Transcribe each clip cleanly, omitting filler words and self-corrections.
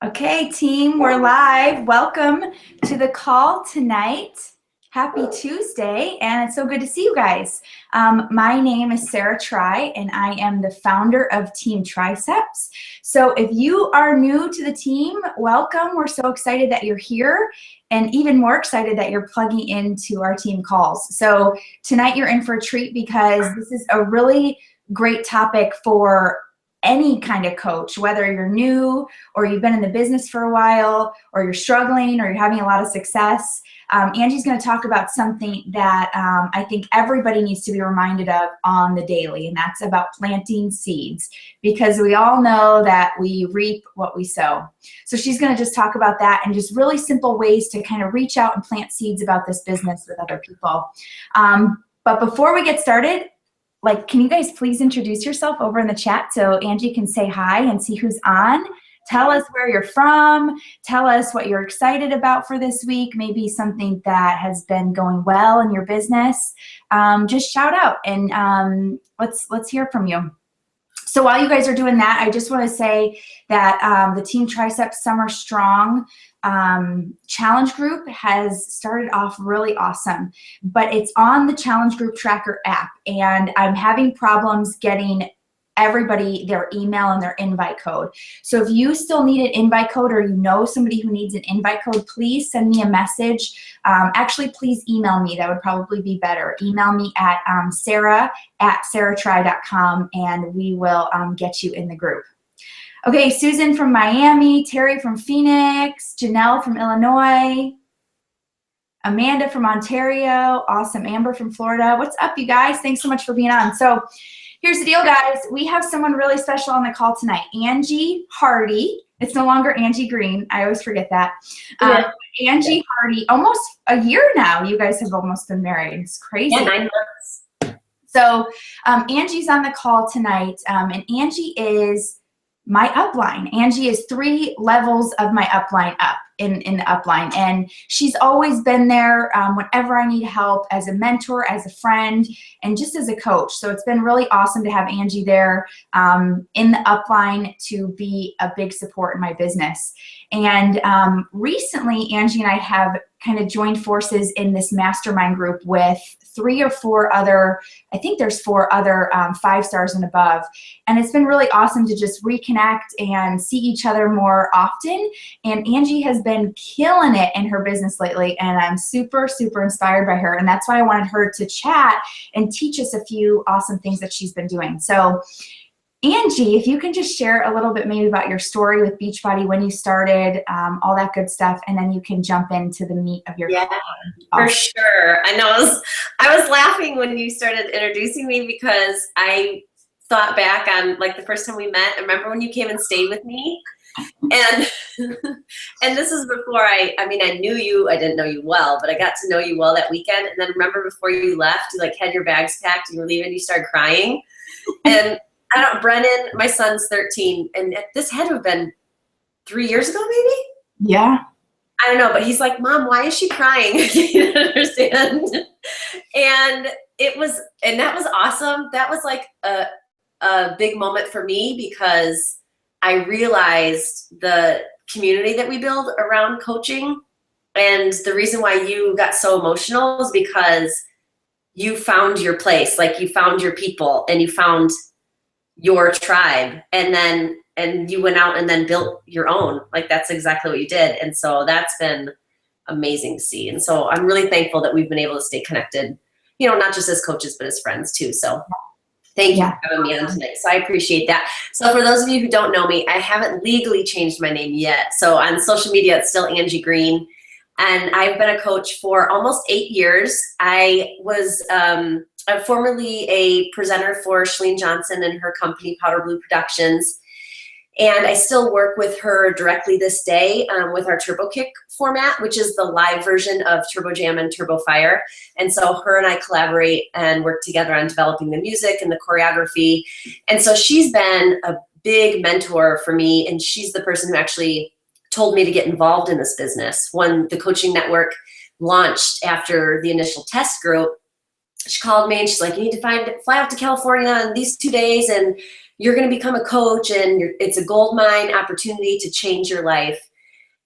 Okay, team, we're live. Welcome to the call tonight. Happy Tuesday, and it's so good to see you guys. My name is Sarah Tri, and I am the founder of Team Triceps. So if you are new to the team, welcome. We're so excited that you're here, and even more excited that you're plugging into our team calls. So tonight you're in for a treat because this is a really great topic for any kind of coach, whether you're new or you've been in the business for a while or you're struggling or you're having a lot of success. Angie's going to talk about something that I think everybody needs to be reminded of on the daily, and that's about planting seeds, because we all know that we reap what we sow. So she's going to just talk about that and just really simple ways to kind of reach out and plant seeds about this business with other people. But before we get started, can you guys please introduce yourself over in the chat so Angie can say hi and see who's on? Tell us where you're from. Tell us what you're excited about for this week. Maybe something that has been going well in your business. Just shout out and let's hear from you. So while you guys are doing that, I just want to say that the Team Triceps Summer Strong challenge group has started off really awesome, but it's on the challenge group tracker app, and I'm having problems getting everybody their email and their invite code. So if you still need an invite code, or you know somebody who needs an invite code, please send me a message. Actually, please email me. That would probably be better. Email me at sarah@sarahtri.com, and we will get you in the group. Okay, Susan from Miami, Terry from Phoenix, Janelle from Illinois, Amanda from Ontario, awesome, Amber from Florida. What's up, you guys? Thanks so much for being on. So here's the deal, guys. We have someone really special on the call tonight, Angie Hardy. It's no longer Angie Green. I always forget that. Angie Hardy, almost a year now. You guys have almost been married. It's crazy. Yeah, 9 months. So Angie's on the call tonight, and Angie is my upline. Angie is 3 levels of my upline up in the upline, and she's always been there whenever I need help, as a mentor, as a friend, and just as a coach. So it's been really awesome to have Angie there in the upline to be a big support in my business. And recently, Angie and I have kind of joined forces in this mastermind group with 3 or 4 other, I think there's 4 other 5 stars and above. And it's been really awesome to just reconnect and see each other more often. And Angie has been killing it in her business lately, and I'm super, super inspired by her. And that's why I wanted her to chat and teach us a few awesome things that she's been doing. So Angie, if you can just share a little bit maybe about your story with Beachbody, when you started, all that good stuff, and then you can jump into the meat of your call. For sure. I know I was laughing when you started introducing me, because I thought back on the first time we met. I remember when you came and stayed with me, and and this is before I knew you. I didn't know you well, but I got to know you well that weekend. And then remember, before you left, you had your bags packed and you were leaving, you started crying. And Brennan, my son's 13, and this had to have been 3 years ago, maybe? Yeah. I don't know, but he's like, Mom, why is she crying? I can't understand. And that was awesome. That was a big moment for me, because I realized the community that we build around coaching. And the reason why you got so emotional is because you found your place, you found your people, and you found your tribe, and you went out and then built your own. That's exactly what you did. And so that's been amazing to see. And so I'm really thankful that we've been able to stay connected, not just as coaches, but as friends too. So thank you for having me on tonight. So I appreciate that. So for those of you who don't know me, I haven't legally changed my name yet. So on social media, it's still Angie Green. And I've been a coach for almost 8 years. I was formerly a presenter for Shalene Johnson and her company, Powder Blue Productions. And I still work with her directly this day with our Turbo Kick format, which is the live version of Turbo Jam and Turbo Fire. And so her and I collaborate and work together on developing the music and the choreography. And so she's been a big mentor for me, and she's the person who actually told me to get involved in this business. When the coaching network launched after the initial test group, she called me and she's like, you need to fly out to California in these 2 days and you're going to become a coach and it's a gold mine opportunity to change your life.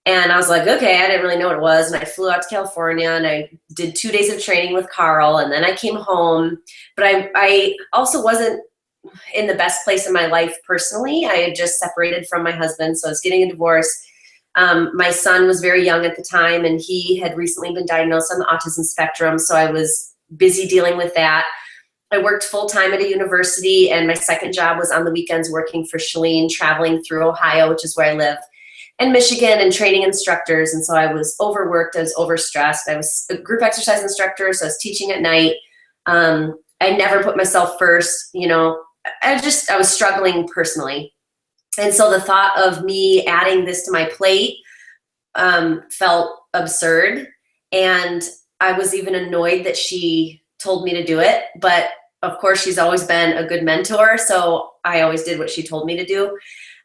And I was like, okay, I didn't really know what it was. And I flew out to California and I did 2 days of training with Carl. And then I came home. But I also wasn't in the best place in my life personally. I had just separated from my husband, so I was getting a divorce. My son was very young at the time, and he had recently been diagnosed on the autism spectrum, so I was busy dealing with that. I worked full-time at a university, and my second job was on the weekends working for Shalene, traveling through Ohio, which is where I live, and Michigan, and training instructors. And so I was overworked, I was overstressed. I was a group exercise instructor, so I was teaching at night. I never put myself first, you know. I was struggling personally. And so the thought of me adding this to my plate felt absurd. And I was even annoyed that she told me to do it. But of course, she's always been a good mentor, so I always did what she told me to do.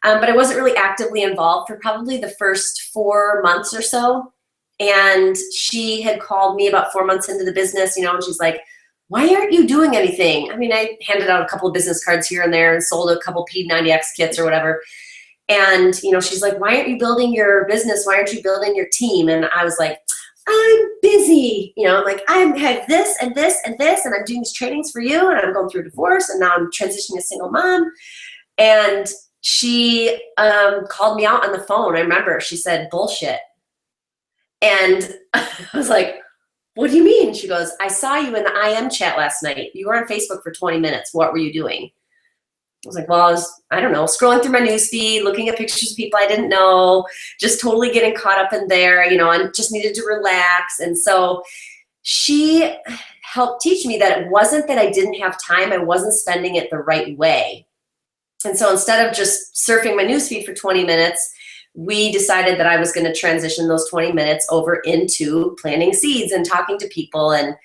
But I wasn't really actively involved for probably the first 4 months or so. And she had called me about 4 months into the business, you know, and she's like, why aren't you doing anything? I mean, I handed out a couple of business cards here and there and sold a couple P90X kits or whatever. And, you know, she's like, why aren't you building your business? Why aren't you building your team? And I was like, I'm busy. You know, like I have this and this and this, and I'm doing these trainings for you, and I'm going through a divorce, and now I'm transitioning to single mom. And she called me out on the phone. I remember she said, bullshit. And I was like, what do you mean? She goes, I saw you in the IM chat last night. You were on Facebook for 20 minutes. What were you doing? I was like, well, I don't know, scrolling through my newsfeed, looking at pictures of people I didn't know, just totally getting caught up in there, you know, and just needed to relax. And so she helped teach me that it wasn't that I didn't have time. I wasn't spending it the right way. And so instead of just surfing my newsfeed for 20 minutes, we decided that I was going to transition those 20 minutes over into planting seeds and talking to people. And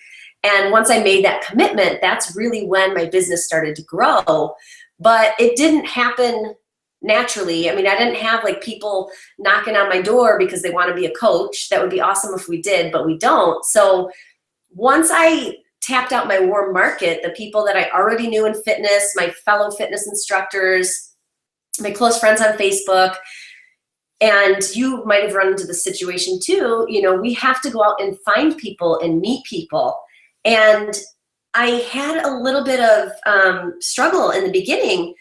once I made that commitment, that's really when my business started to grow. But it didn't happen naturally. I mean, I didn't have like people knocking on my door because they want to be a coach. That would be awesome if we did, but we don't. So once I tapped out my warm market, the people that I already knew in fitness, my fellow fitness instructors, my close friends on Facebook, and you might have run into the situation too, you know, we have to go out and find people and meet people. And I had a little bit of struggle in the beginning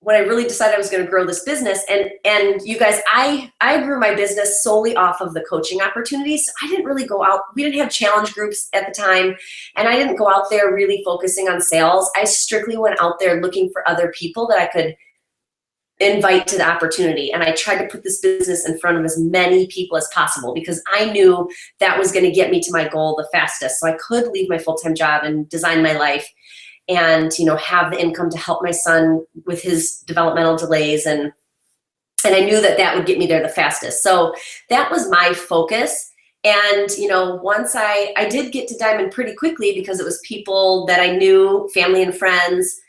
when I really decided I was going to grow this business. And you guys, I grew my business solely off of the coaching opportunities. I didn't really go out. We didn't have challenge groups at the time. And I didn't go out there really focusing on sales. I strictly went out there looking for other people that I could invite to the opportunity. And I tried to put this business in front of as many people as possible because I knew that was going to get me to my goal the fastest. So I could leave my full-time job and design my life and, you know, have the income to help my son with his developmental delays. And I knew that that would get me there the fastest. So that was my focus. And, you know, once I did get to Diamond pretty quickly because it was people that I knew, family and friends.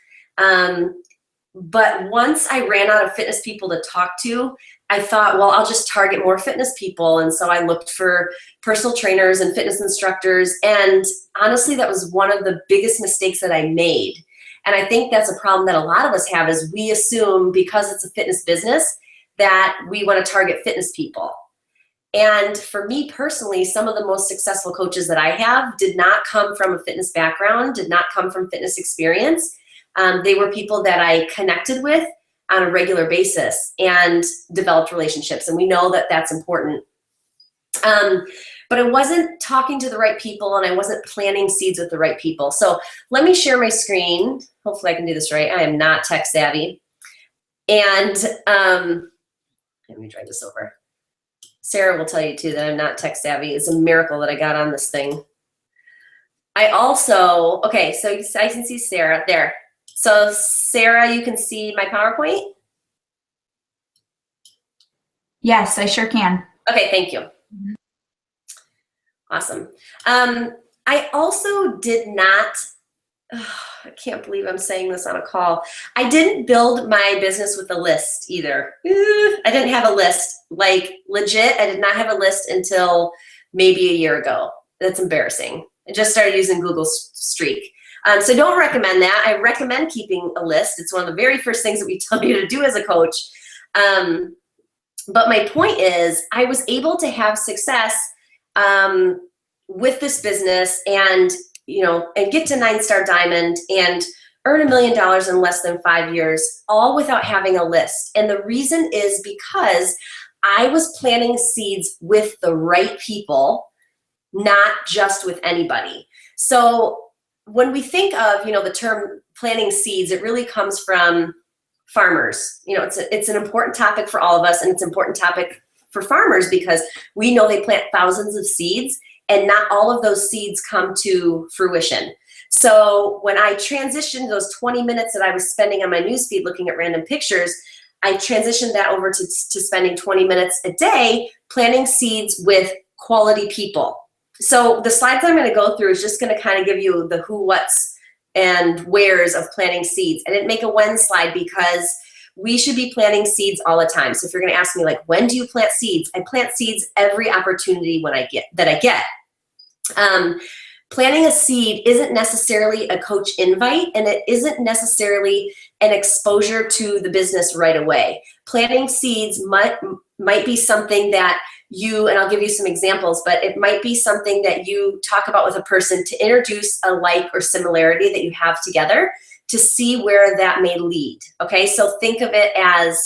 But once I ran out of fitness people to talk to, I thought, well, I'll just target more fitness people. And so I looked for personal trainers and fitness instructors. And honestly, that was one of the biggest mistakes that I made. And I think that's a problem that a lot of us have is we assume because it's a fitness business that we want to target fitness people. And for me personally, some of the most successful coaches that I have did not come from a fitness background, did not come from fitness experience. They were people that I connected with on a regular basis and developed relationships. And we know that that's important. But I wasn't talking to the right people and I wasn't planting seeds with the right people. So let me share my screen. Hopefully I can do this right. I am not tech savvy. And let me drag this over. Sarah will tell you too that I'm not tech savvy. It's a miracle that I got on this thing. I also, okay, so I can see Sarah there. So Sarah, you can see my PowerPoint? Yes, I sure can. Okay, thank you. Awesome. I also did not, I can't believe I'm saying this on a call. I didn't build my business with a list either. I didn't have a list, like legit, I did not have a list until maybe a year ago. That's embarrassing. I just started using Google Streak. So don't recommend that. I recommend keeping a list. It's one of the very first things that we tell you to do as a coach. But my point is, I was able to have success with this business and, and get to 9-star diamond and earn $1 million in less than 5 years, all without having a list. And the reason is because I was planting seeds with the right people, not just with anybody. So when we think of, the term planting seeds, it really comes from farmers. It's an important topic for all of us, and it's an important topic for farmers because we know they plant thousands of seeds and not all of those seeds come to fruition. So when I transitioned those 20 minutes that I was spending on my newsfeed looking at random pictures, I transitioned that over to spending 20 minutes a day planting seeds with quality people. So the slides I'm going to go through is just going to kind of give you the who, what's, and where's of planting seeds. I didn't make a when slide because we should be planting seeds all the time. So if you're going to ask me, like, when do you plant seeds? I plant seeds every opportunity I get. Planting a seed isn't necessarily a coach invite, and it isn't necessarily an exposure to the business right away. Planting seeds might be something that and I'll give you some examples, but it might be something that you talk about with a person to introduce a like or similarity that you have together to see where that may lead. Okay, so think of it as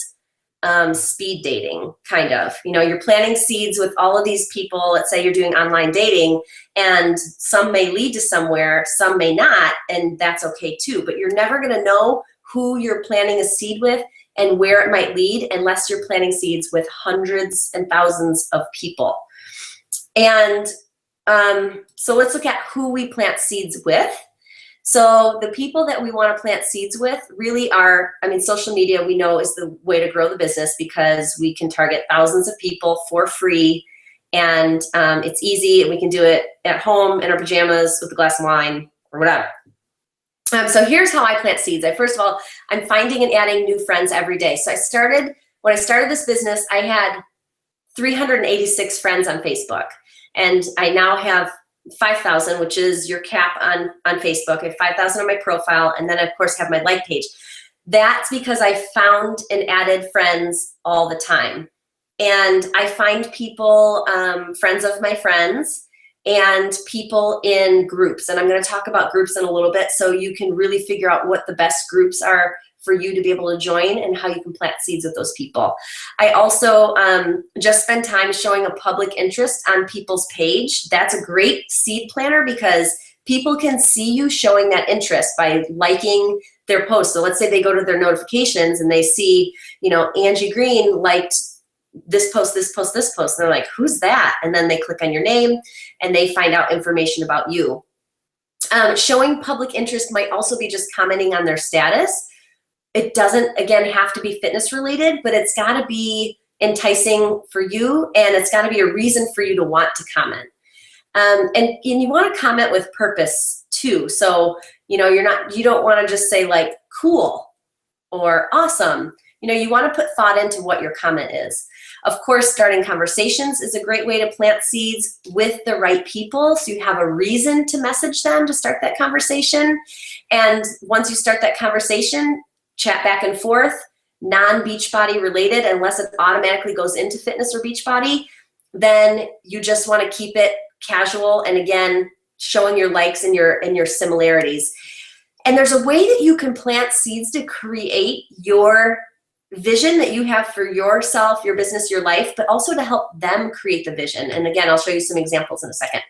speed dating, kind of. You're planting seeds with all of these people. Let's say you're doing online dating, and some may lead to somewhere, some may not, and that's okay too. But you're never going to know who you're planting a seed with and where it might lead unless you're planting seeds with hundreds and thousands of people. And so let's look at who we plant seeds with. So the people that we want to plant seeds with really are, social media we know is the way to grow the business because we can target thousands of people for free, and it's easy, and we can do it at home in our pajamas with a glass of wine or whatever. So here's how I plant seeds. First of all, I'm finding and adding new friends every day. So when I started this business, I had 386 friends on Facebook, and I now have 5,000, which is your cap on Facebook. I have 5,000 on my profile, and then of course have my like page. That's because I found and added friends all the time. And I find people, friends of my friends, and people in groups. And I'm going to talk about groups in a little bit so you can really figure out what the best groups are for you to be able to join and how you can plant seeds with those people. I also just spend time showing a public interest on people's page. That's a great seed planter because people can see you showing that interest by liking their post. So let's say they go to their notifications and they see, Angie Green liked this post, this post, this post. And they're like, who's that? And then they click on your name and they find out information about you. Showing public interest might also be just commenting on their status. It doesn't, again, have to be fitness related, but it's got to be enticing for you, and it's got to be a reason for you to want to comment. And you want to comment with purpose too. So, you don't want to just say like cool or awesome. You want to put thought into what your comment is. Of course, starting conversations is a great way to plant seeds with the right people. So you have a reason to message them to start that conversation. And once you start that conversation, chat back and forth, non-Beachbody related, unless it automatically goes into fitness or Beachbody, then you just want to keep it casual and, again, showing your likes and your similarities. And there's a way that you can plant seeds to create your vision that you have for yourself, your business, your life, but also to help them create the vision. And again, I'll show you some examples in a second.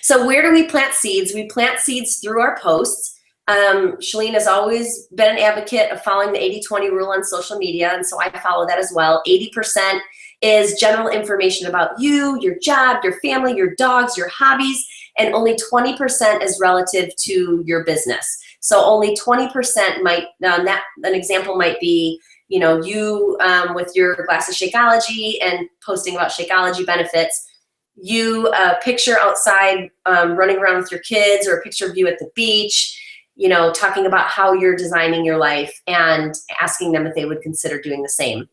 So where do we plant seeds? We plant seeds through our posts. Shalene has always been an advocate of following the 80-20 rule on social media, and so I follow that as well. 80% is general information about you, your job, your family, your dogs, your hobbies, and only 20% is relative to your business. So only 20% might, an example might be, you with your glass of Shakeology and posting about Shakeology benefits, you a picture outside running around with your kids, or a picture of you at the beach, talking about how you're designing your life and asking them if they would consider doing the same.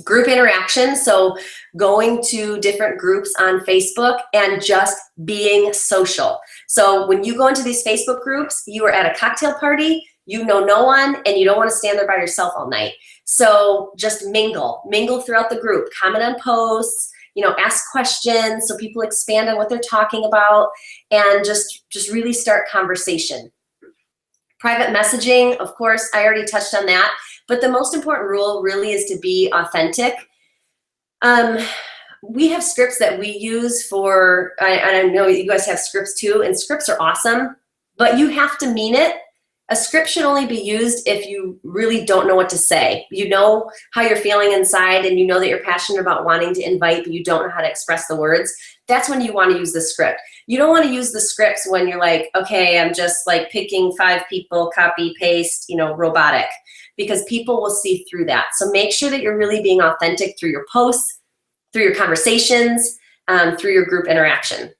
Group interaction, so going to different groups on Facebook and just being social. So when you go into these Facebook groups, you are at a cocktail party, you know no one, and you don't want to stand there by yourself all night. So just mingle throughout the group, comment on posts, ask questions so people expand on what they're talking about, and just really start conversation. Private messaging, of course, I already touched on that, but the most important rule really is to be authentic. We have scripts that we use for, I know you guys have scripts too, and scripts are awesome, but you have to mean it. A script should only be used if you really don't know what to say. You know how you're feeling inside, and you know that you're passionate about wanting to invite, but you don't know how to express the words. That's when you want to use the script. You don't want to use the scripts when you're like, okay, I'm just like picking 5 people, copy, paste, robotic, because people will see through that. So make sure that you're really being authentic through your posts, through your conversations, through your group interaction.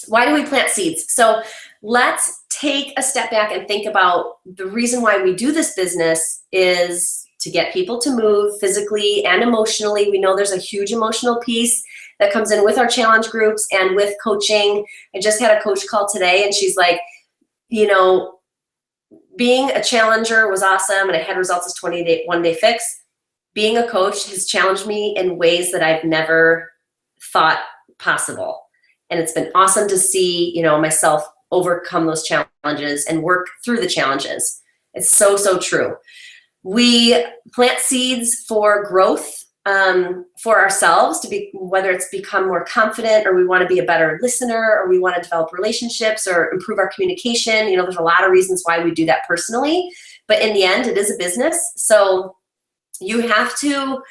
Why do we plant seeds? So let's take a step back and think about the reason why we do this business is to get people to move physically and emotionally. We know there's a huge emotional piece that comes in with our challenge groups and with coaching. I just had a coach call today, and she's like, being a challenger was awesome and I had results as 21-day fix. Being a coach has challenged me in ways that I've never thought possible. And it's been awesome to see, myself overcome those challenges and work through the challenges. It's so, so true. We plant seeds for growth, for ourselves, whether it's become more confident, or we want to be a better listener, or we want to develop relationships or improve our communication. There's a lot of reasons why we do that personally, but in the end, it is a business. So you have to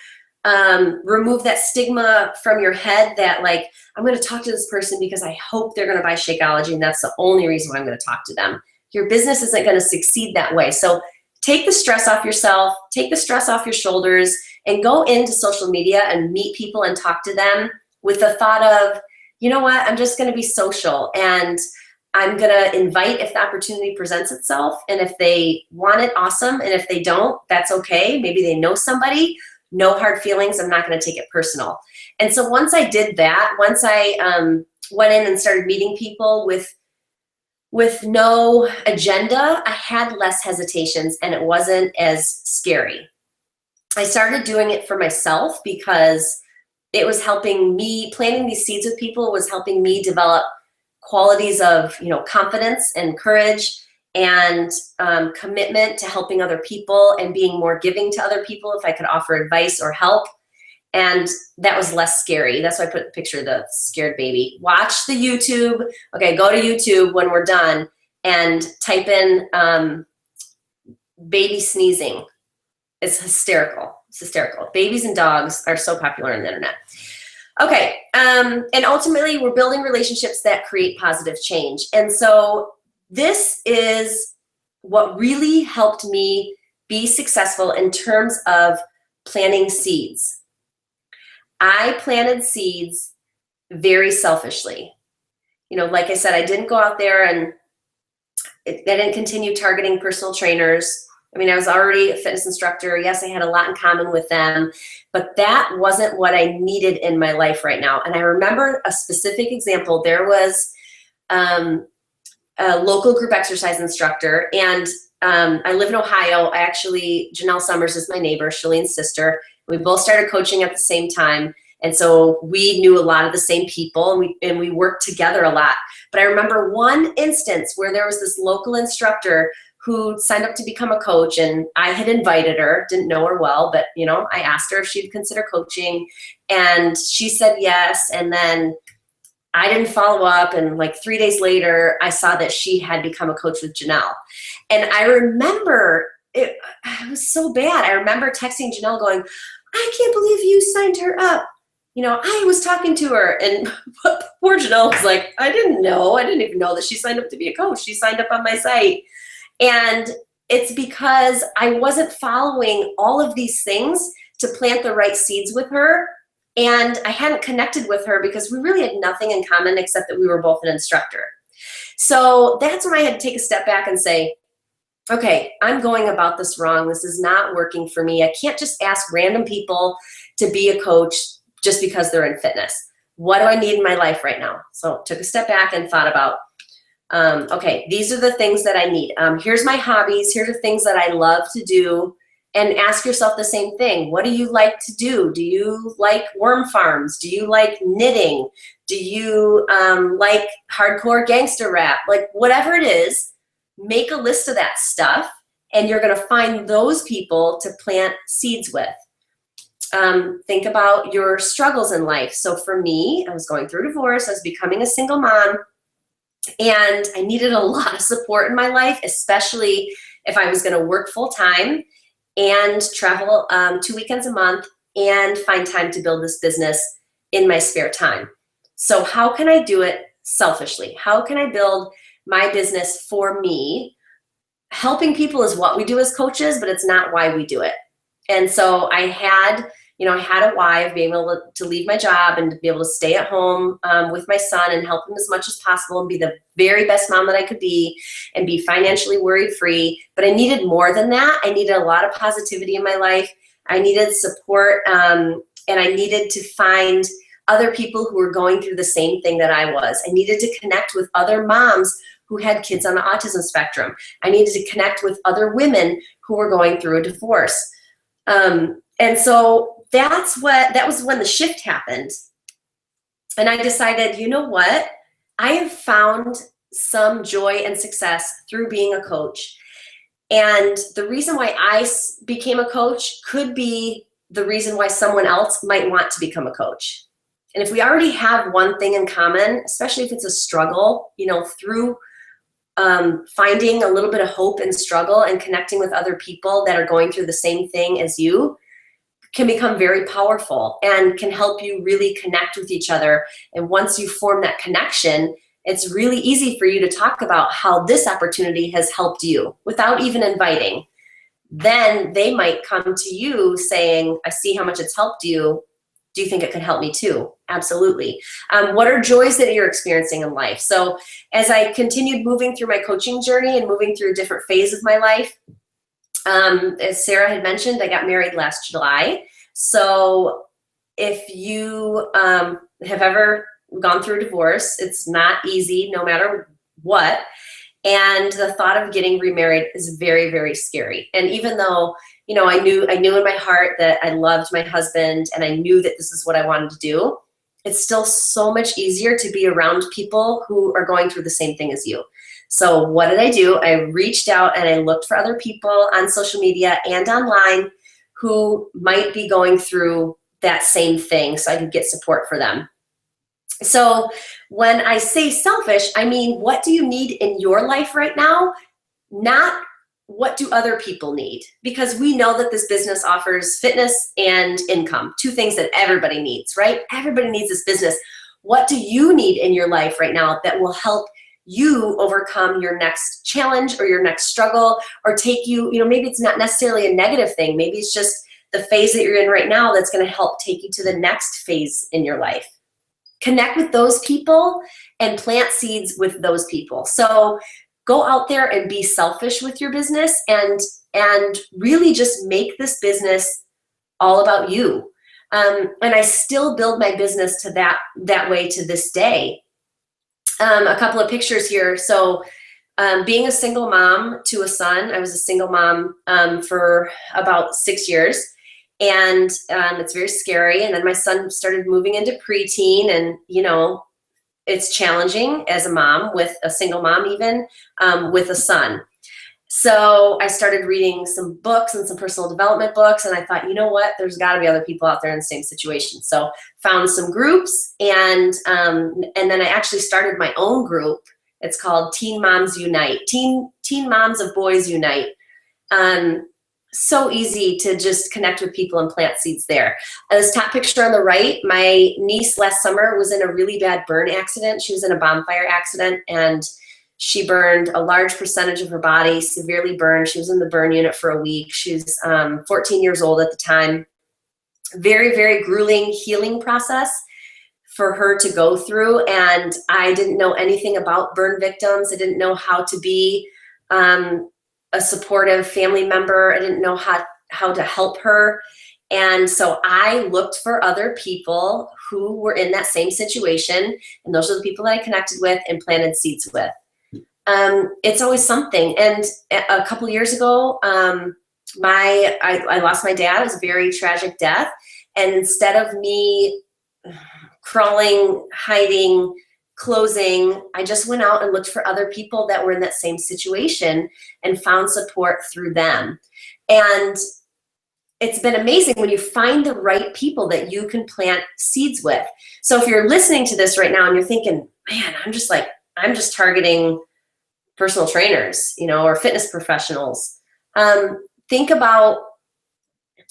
remove that stigma from your head that, like, I'm going to talk to this person because I hope they're going to buy Shakeology, and that's the only reason why I'm going to talk to them. Your business isn't going to succeed that way. So take the stress off yourself, take the stress off your shoulders, and go into social media and meet people and talk to them with the thought of, you know what, I'm just going to be social, and I'm going to invite if the opportunity presents itself. And if they want it, awesome. And if they don't, that's okay. Maybe they know somebody. No hard feelings. I'm not going to take it personal. And so once I did that, once I went in and started meeting people with no agenda, I had less hesitations, and it wasn't as scary. I started doing it for myself because it was helping me. Planting these seeds with people was helping me develop qualities of, confidence and courage and commitment to helping other people and being more giving to other people if I could offer advice or help. And that was less scary. That's why I put the picture of the scared baby. Watch the YouTube. Okay, go to YouTube when we're done and type in baby sneezing. It's hysterical. It's hysterical. Babies and dogs are so popular on the internet. Okay, and ultimately we're building relationships that create positive change. And so this is what really helped me be successful in terms of planting seeds. I planted seeds very selfishly. Like I said, I didn't go out there and I didn't continue targeting personal trainers. I was already a fitness instructor. Yes, I had a lot in common with them, but that wasn't what I needed in my life right now. And I remember a specific example. There was a local group exercise instructor, and I live in Ohio. Janelle Summers is my neighbor, Shalene's sister. We both started coaching at the same time. And so we knew a lot of the same people, and we worked together a lot. But I remember one instance where there was this local instructor who signed up to become a coach, and I had invited her, didn't know her well, but I asked her if she'd consider coaching, and she said yes. And then I didn't follow up, and like 3 days later, I saw that she had become a coach with Janelle. And I remember it was so bad. I remember texting Janelle going, I can't believe you signed her up. I was talking to her, and poor Janelle was like, I didn't know. I didn't even know that she signed up to be a coach. She signed up on my site. And it's because I wasn't following all of these things to plant the right seeds with her. And I hadn't connected with her because we really had nothing in common except that we were both an instructor. So that's when I had to take a step back and say, okay, I'm going about this wrong. This is not working for me. I can't just ask random people to be a coach just because they're in fitness. What do I need in my life right now? So took a step back and thought about, okay, these are the things that I need. Here's my hobbies. Here's the things that I love to do. And ask yourself the same thing. What do you like to do? Do you like worm farms? Do you like knitting? Do you like hardcore gangster rap? Like whatever it is, make a list of that stuff, and you're going to find those people to plant seeds with. Think about your struggles in life. So for me, I was going through divorce. I was becoming a single mom, and I needed a lot of support in my life, especially if I was going to work full time and travel 2 weekends a month and find time to build this business in my spare time. So how can I do it selfishly? How can I build my business for me? Helping people is what we do as coaches, but it's not why we do it. And so I had a why of being able to leave my job and to be able to stay at home with my son and help him as much as possible and be the very best mom that I could be and be financially worry-free. But I needed more than that. I needed a lot of positivity in my life. I needed support, and I needed to find other people who were going through the same thing that I was. I needed to connect with other moms who had kids on the autism spectrum. I needed to connect with other women who were going through a divorce. And so that was when the shift happened. And I decided, you know what? I have found some joy and success through being a coach. And the reason why I became a coach could be the reason why someone else might want to become a coach. And if we already have one thing in common, especially if it's a struggle, through finding a little bit of hope and struggle and connecting with other people that are going through the same thing as you, can become very powerful and can help you really connect with each other. And once you form that connection, it's really easy for you to talk about how this opportunity has helped you without even inviting. Then they might come to you saying, I see how much it's helped you. Do you think it could help me too? Absolutely. What are joys that you're experiencing in life? So as I continued moving through my coaching journey and moving through a different phase of my life, as Sarah had mentioned, I got married last July. So if you have ever gone through a divorce, it's not easy no matter what. And the thought of getting remarried is very, very scary. And even though, I knew in my heart that I loved my husband and I knew that this is what I wanted to do, it's still so much easier to be around people who are going through the same thing as you. So what did I do? I reached out and I looked for other people on social media and online who might be going through that same thing so I could get support for them. So when I say selfish, I mean, what do you need in your life right now? Not what do other people need? Because we know that this business offers fitness and income, two things that everybody needs, right? Everybody needs this business. What do you need in your life right now that will help you overcome your next challenge or your next struggle, or take you, maybe it's not necessarily a negative thing. Maybe it's just the phase that you're in right now that's going to help take you to the next phase in your life. Connect with those people and plant seeds with those people. So go out there and be selfish with your business and really just make this business all about you. And I still build my business to that way to this day. A couple of pictures here. So being a single mom to a son, I was a single mom for about 6 years. And it's very scary. And then my son started moving into preteen, and, it's challenging as a mom, with a single mom even, with a son. So I started reading some books and some personal development books, and I thought, you know what, there's got to be other people out there in the same situation. So found some groups, and then I actually started my own group. It's called Teen Moms Unite, Teen Moms of Boys Unite. So easy to just connect with people and plant seeds there. This top picture on the right, my niece last summer was in a really bad burn accident. She was in a bonfire accident, and she burned a large percentage of her body, severely burned. She was in the burn unit for a week. She was 14 years old at the time. Very, very grueling healing process for her to go through. And I didn't know anything about burn victims. I didn't know how to be a supportive family member. I didn't know how to help her. And so I looked for other people who were in that same situation. And those are the people that I connected with and planted seeds with. It's always something. And a couple years ago, I lost my dad. It was a very tragic death. And instead of me crawling, hiding, closing, I just went out and looked for other people that were in that same situation and found support through them. And it's been amazing when you find the right people that you can plant seeds with. So if you're listening to this right now and you're thinking, man, I'm just targeting personal trainers, or fitness professionals. Think about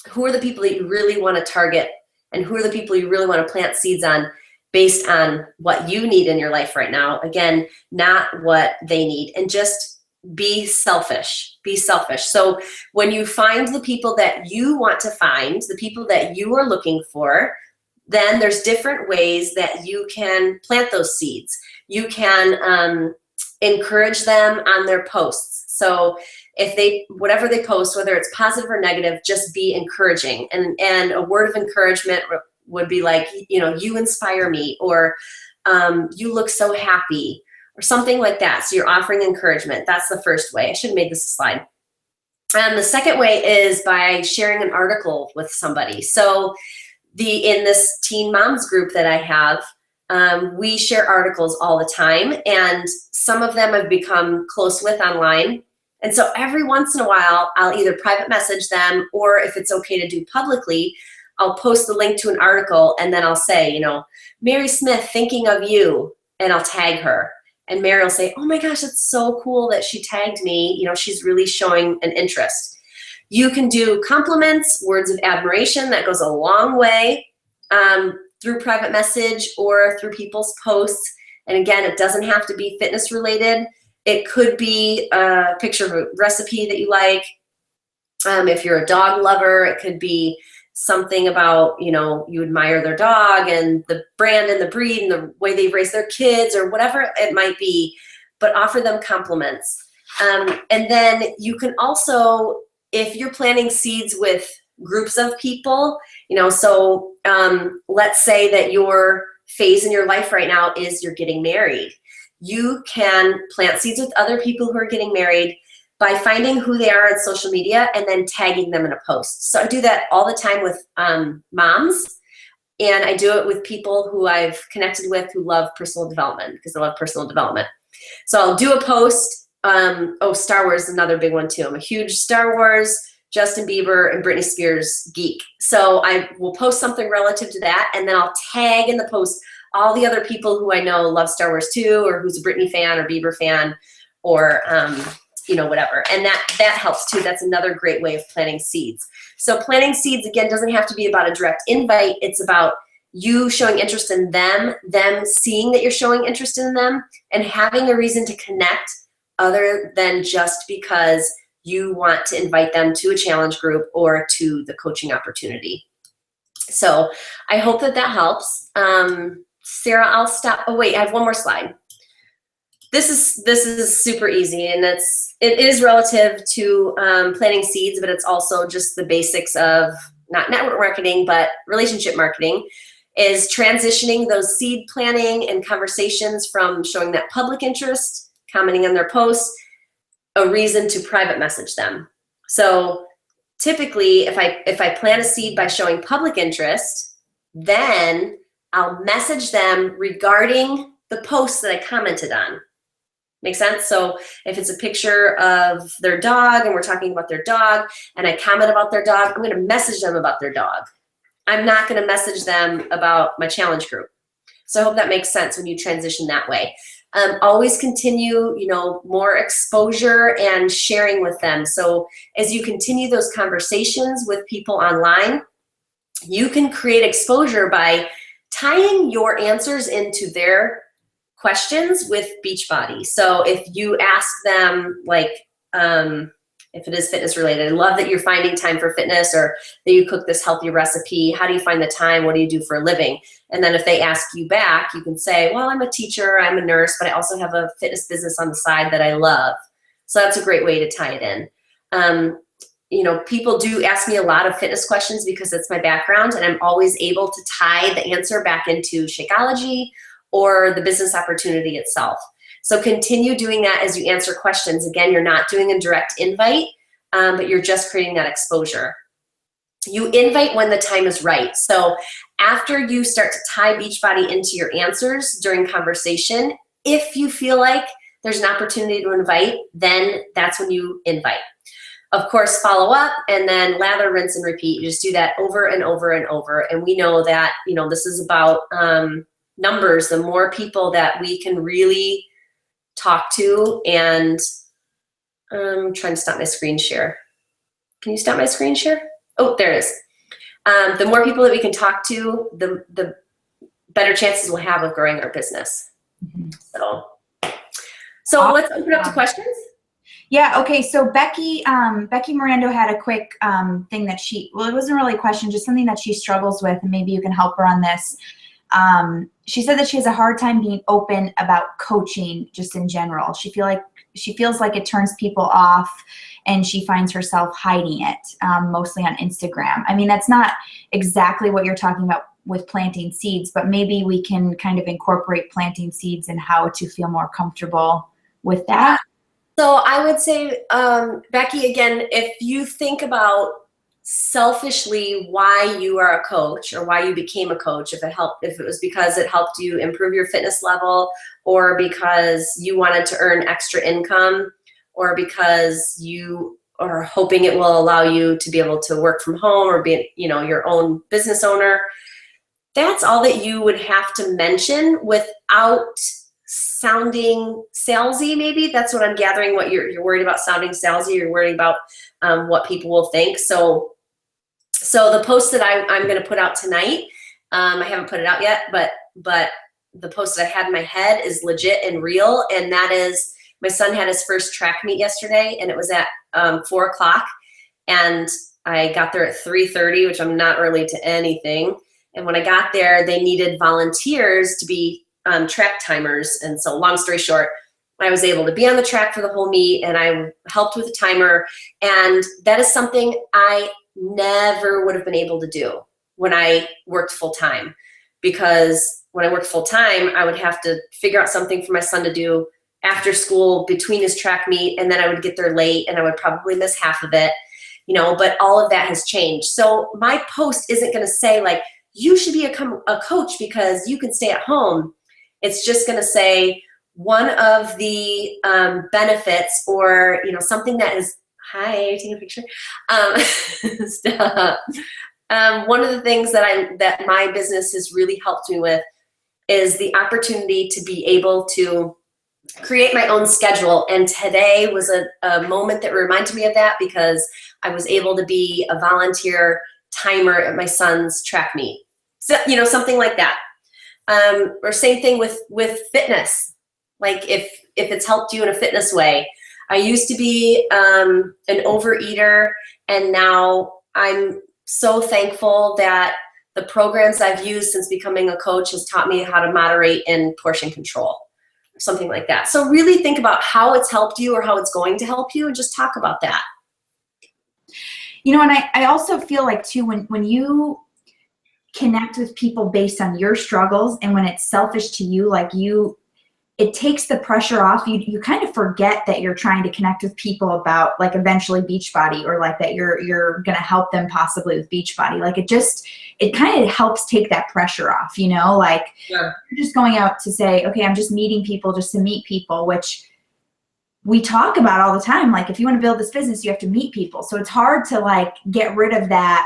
who are the people that you really want to target and who are the people you really want to plant seeds on based on what you need in your life right now. Again, not what they need. And just be selfish. Be selfish. So when you find the people that you want to find, the people that you are looking for, then there's different ways that you can plant those seeds. You can encourage them on their posts. So if whatever they post, whether it's positive or negative, just be encouraging. And a word of encouragement would be like, you inspire me, or you look so happy, or something like that. So you're offering encouragement. That's the first way. I should have made this a slide. And the second way is by sharing an article with somebody. So in this teen moms group that I have, we share articles all the time, and some of them I've become close with online. And so every once in a while, I'll either private message them, or if it's okay to do publicly, I'll post the link to an article, and then I'll say, Mary Smith, thinking of you, and I'll tag her. And Mary will say, oh my gosh, that's so cool that she tagged me. She's really showing an interest. You can do compliments, words of admiration. That goes a long way. Through private message or through people's posts. And again, it doesn't have to be fitness related. It could be a picture of a recipe that you like. If you're a dog lover, it could be something about, you admire their dog and the brand and the breed and the way they raise their kids, or whatever it might be, but offer them compliments. And then you can also, if you're planting seeds with groups of people, so let's say that your phase in your life right now is you're getting married. You can plant seeds with other people who are getting married by finding who they are on social media and then tagging them in a post. So I do that all the time with moms, and I do it with people who I've connected with who love personal development, because I love personal development. So I'll do a post. Star Wars is another big one too. I'm a huge Star Wars, Justin Bieber, and Britney Spears geek. So I will post something relative to that, and then I'll tag in the post all the other people who I know love Star Wars too, or who's a Britney fan or Bieber fan, or whatever. And that helps too. That's another great way of planting seeds. So planting seeds, again, doesn't have to be about a direct invite. It's about you showing interest in them seeing that you're showing interest in them, and having a reason to connect other than just because you want to invite them to a challenge group or to the coaching opportunity. So I hope that helps. Sarah, I'll stop. Oh wait, I have one more slide. This is super easy, and it is relative to planting seeds, but it's also just the basics of not network marketing, but relationship marketing, is transitioning those seed planting and conversations from showing that public interest, commenting on their posts, a reason to private message them. So typically, if I plant a seed by showing public interest, then I'll message them regarding the posts that I commented on. Make sense? So if it's a picture of their dog and we're talking about their dog and I comment about their dog, I'm going to message them about their dog. I'm not going to message them about my challenge group. So I hope that makes sense when you transition that way. Always continue, more exposure and sharing with them. So as you continue those conversations with people online, you can create exposure by tying your answers into their questions with Beachbody. So if you ask them, like, if it is fitness related, I love that you're finding time for fitness, or that you cook this healthy recipe. How do you find the time? What do you do for a living? And then if they ask you back, you can say, well, I'm a teacher, I'm a nurse, but I also have a fitness business on the side that I love. So that's a great way to tie it in. You know, people do ask me a lot of fitness questions because it's my background, and I'm always able to tie the answer back into Shakeology or the business opportunity itself. So continue doing that as you answer questions. Again, you're not doing a direct invite, but you're just creating that exposure. You invite when the time is right. So after you start to tie Beachbody into your answers during conversation, if you feel like there's an opportunity to invite, then that's when you invite. Of course, follow up and then lather, rinse, and repeat. You just do that over and over and over. And we know that, you know, this is about numbers. The more people that we can really talk to, and I'm trying to stop my screen share. Can you stop my screen share? Oh, there it is. The more people that we can talk to, the better chances we'll have of growing our business. Mm-hmm. So let's open up to questions. Yeah, okay, so Becky Mirando had a quick thing that it wasn't really a question, just something that she struggles with, and maybe you can help her on this. She said that she has a hard time being open about coaching just in general. She feels like it turns people off, and she finds herself hiding it, mostly on Instagram. I mean, that's not exactly what you're talking about with planting seeds, but maybe we can kind of incorporate planting seeds and how to feel more comfortable with that. So I would say, Becky, again, if you think about selfishly why you are a coach or why you became a coach, if it was because it helped you improve your fitness level, or because you wanted to earn extra income, or because you are hoping it will allow you to be able to work from home or be, you know, your own business owner, that's all that you would have to mention without sounding salesy. Maybe that's what I'm gathering. What you're worried about sounding salesy. You're worried about what people will think. So the post that I'm going to put out tonight, I haven't put it out yet, but the post that I had in my head is legit and real, and that is, my son had his first track meet yesterday, and it was at 4 o'clock, and I got there at 3:30, which I'm not early to anything. And when I got there, they needed volunteers to be track timers. And so long story short, I was able to be on the track for the whole meet, and I helped with the timer. And that is something I never would have been able to do when I worked full time, because when I worked full time, I would have to figure out something for my son to do after school between his track meet, and then I would get there late and I would probably miss half of it, you know, but all of that has changed. So my post isn't going to say like, you should be a coach because you can stay at home. It's just going to say one of the benefits, or, you know, something that is, hi, are you taking a picture? Stop. One of the things that my business has really helped me with is the opportunity to be able to create my own schedule. And today was a moment that reminded me of that, because I was able to be a volunteer timer at my son's track meet. So, you know, something like that. Or same thing with fitness. Like if it's helped you in a fitness way. I used to be an overeater, and now I'm so thankful that the programs I've used since becoming a coach has taught me how to moderate in portion control, something like that. So really think about how it's helped you or how it's going to help you, and just talk about that. You know, and I also feel like too, when you connect with people based on your struggles, and when it's selfish to you, like it takes the pressure off. You kind of forget that you're trying to connect with people about like eventually Beachbody, or like that you're going to help them possibly with Beachbody. Like it kind of helps take that pressure off, you know, like you're just going out to say, okay, I'm just meeting people just to meet people, which we talk about all the time. Like if you want to build this business, you have to meet people. So it's hard to like get rid of that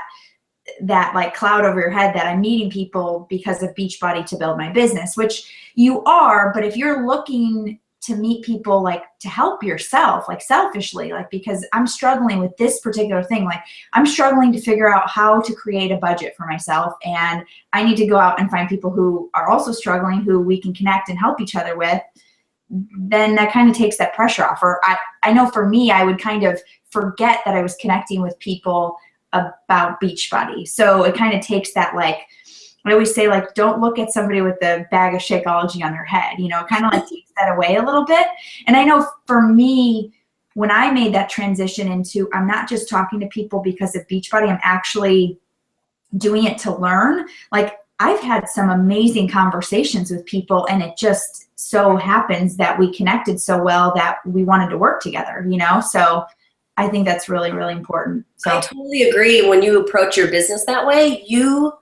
like cloud over your head that I'm meeting people because of Beachbody to build my business, which you are. But if you're looking to meet people like to help yourself, like selfishly, like because I'm struggling with this particular thing, like I'm struggling to figure out how to create a budget for myself, and I need to go out and find people who are also struggling, who we can connect and help each other with, then that kind of takes that pressure off. Or I know for me, I would kind of forget that I was connecting with people about Beachbody. So it kind of takes that, like, I always say, like, don't look at somebody with a bag of Shakeology on their head. You know, it kind of like takes that away a little bit. And I know for me, when I made that transition into, I'm not just talking to people because of Beachbody, I'm actually doing it to learn. Like, I've had some amazing conversations with people, and it just so happens that we connected so well that we wanted to work together, you know? So I think that's really, really important. So I totally agree. When you approach your business that way, you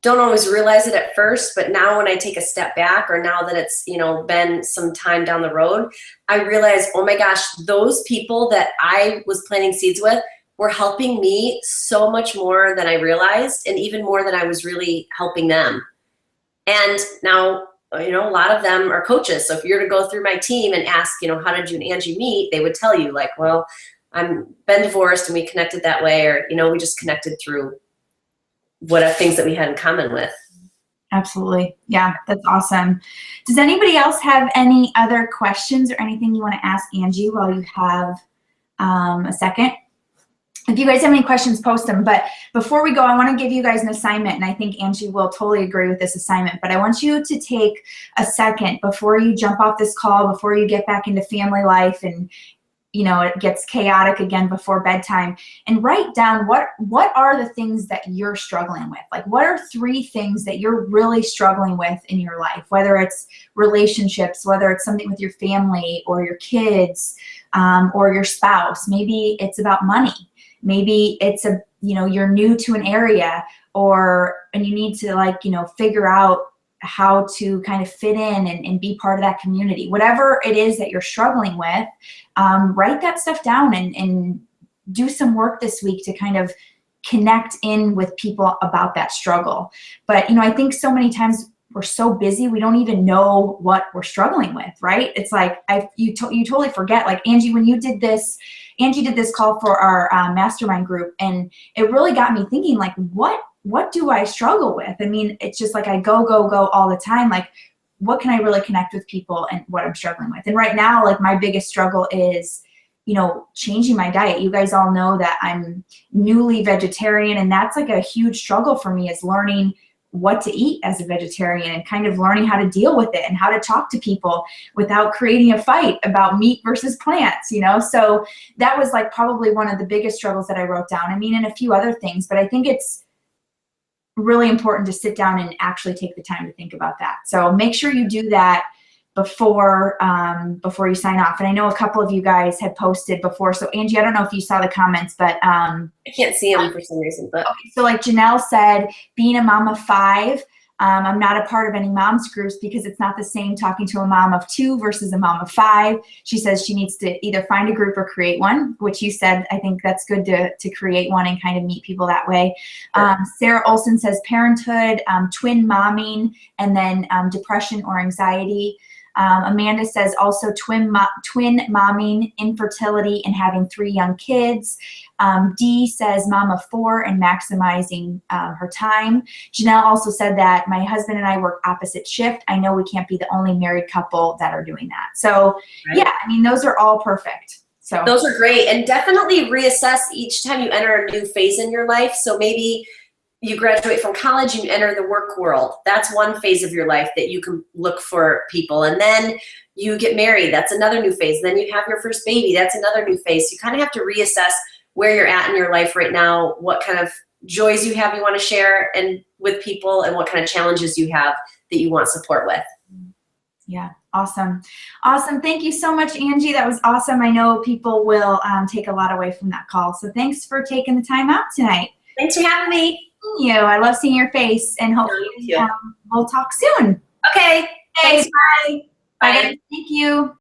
don't always realize it at first, but now when I take a step back, or now that it's, you know, been some time down the road, I realize, oh my gosh, those people that I was planting seeds with were helping me so much more than I realized, and even more than I was really helping them. And now, you know, a lot of them are coaches. So if you're to go through my team and ask, you know, how did you and Angie meet? They would tell you, like, well, I'm been divorced and we connected that way, or, you know, we just connected through what are things that we had in common with. absolutely. Yeah, that's awesome. Does anybody else have any other questions or anything you want to ask Angie while you have a second? If you guys have any questions, post them. But before we go, I want to give you guys an assignment, and I think Angie will totally agree with this assignment. But I want you to take a second before you jump off this call, before you get back into family life and, you know, it gets chaotic again before bedtime, and write down what are the things that you're struggling with. Like, what are 3 things that you're really struggling with in your life, whether it's relationships, whether it's something with your family or your kids, or your spouse. Maybe it's about money. Maybe it's you're new to an area, and you need to, like, you know, figure out how to kind of fit in and be part of that community. Whatever it is that you're struggling with, write that stuff down and do some work this week to kind of connect in with people about that struggle. But, you know, I think so many times we're so busy, we don't even know what we're struggling with, right? It's like, you totally forget. Like, Angie, when you did this, Angie did this call for our mastermind group, and it really got me thinking, like, what do I struggle with? I mean, it's just like I go all the time. Like, what can I really connect with people and what I'm struggling with? And right now, like, my biggest struggle is, you know, changing my diet. You guys all know that I'm newly vegetarian, and that's like a huge struggle for me, is learning what to eat as a vegetarian and kind of learning how to deal with it and how to talk to people without creating a fight about meat versus plants, you know? So that was like probably one of the biggest struggles that I wrote down. I mean, and a few other things, but I think it's really important to sit down and actually take the time to think about that. So make sure you do that before you sign off. And I know a couple of you guys had posted before. So Angie, I don't know if you saw the comments, but I can't see them for some reason. But okay, so like Janelle said, being a mom of 5, I'm not a part of any moms groups because it's not the same talking to a mom of 2 versus a mom of 5. She says she needs to either find a group or create one, which you said, I think that's good to create one and kind of meet people that way. Sure. Sarah Olson says parenthood, twin momming, and then depression or anxiety. Amanda says also twin momming, infertility, and having 3 young kids. Dee says mom of 4 and maximizing her time. Janelle also said that my husband and I work opposite shift. I know we can't be the only married couple that are doing that. So right. Yeah, I mean, those are all perfect. So those are great. And definitely reassess each time you enter a new phase in your life. So maybe you graduate from college, you enter the work world. That's one phase of your life that you can look for people. And then you get married. That's another new phase. Then you have your first baby. That's another new phase. You kind of have to reassess where you're at in your life right now, what kind of joys you have you want to share and with people, and what kind of challenges you have that you want support with. Yeah, awesome. Awesome. Thank you so much, Angie. That was awesome. I know people will take a lot away from that call. So thanks for taking the time out tonight. Thanks for having me. You. I love seeing your face, and hopefully we'll talk soon. Okay. Thanks. Bye. Bye. Bye. Thank you.